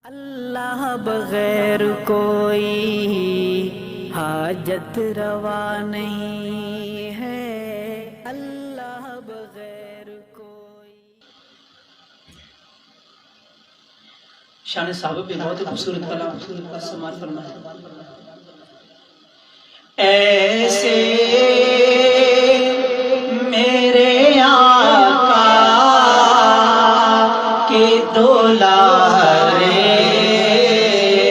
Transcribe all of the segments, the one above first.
اللہ بغیر کوئی حاجت روا نہیں ہے، اللہ بغیر کوئی۔ شان صاحب پہ بہت خوبصورت کلام سماعت فرمائے۔ ایسے میرے آقا کے دولارے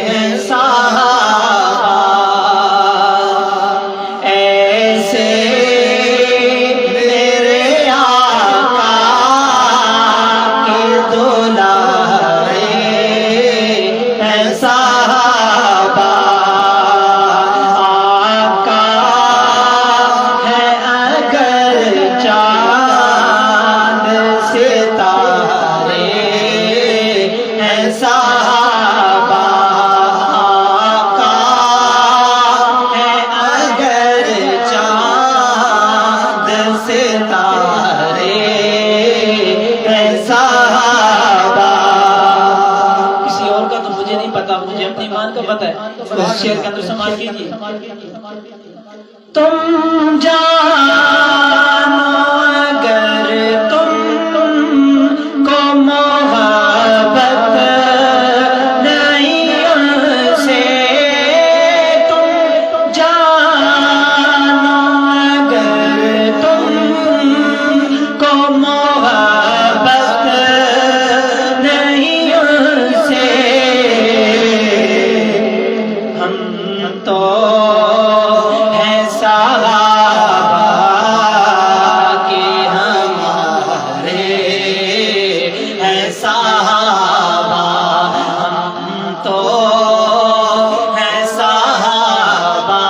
ہیں صحابہ، ایسے میرے آقا کے دولارے ہیں صحابہ، آقا ہے اگر چاند ستارے ہیں صحابہ، آقا ہے اگر چاند ستارے ہیں صحابہ۔ کسی اور کا تو مجھے نہیں پتا، مجھے اپنی ایمان کا پتا ہے۔ اس شعر کے اندر سماعت کیجیے۔ تم جانو اگر تم کو محبت نہیں ان سے، تم جانو اگر تم کو محبت نہیں ان سے، ہم تو ہیں صحابہ کے ہمارے ہیں صحابہ، ہم تو ہیں صحابہ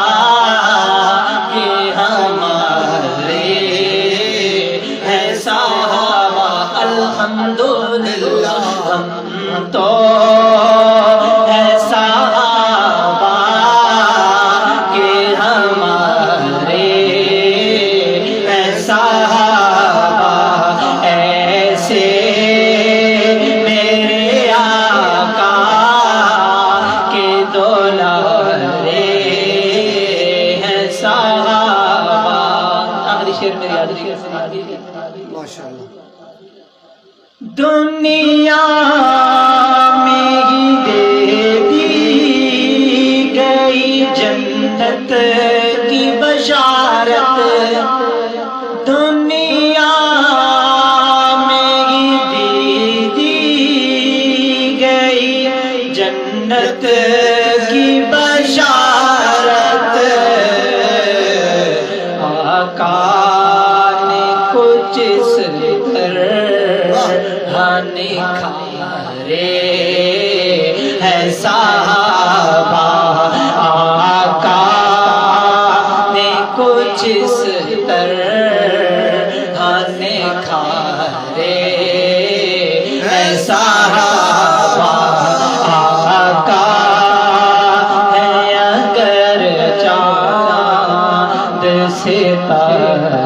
کے ہمارے ہیں صحابہ، الحمدللہ ہم تو ہیں صحابہ کے ہمارے ہیں صحابہ، ایسے میرے آقا کے دولارے ہیں صحابہ۔ آخری شعر میری حاضری کا سنا دیجیے۔ دنیا میں ہی دے دی گئی جنت کی بشارت، دنیا میں ہی دے دی گئی جنت کی بشارت، آقا نے کچھ اس نکھارے ہیں صحابہ، آقا نے کچھ اس طرح نکھارے ہیں صحابہ، آقا ہے اگر چاند ستارے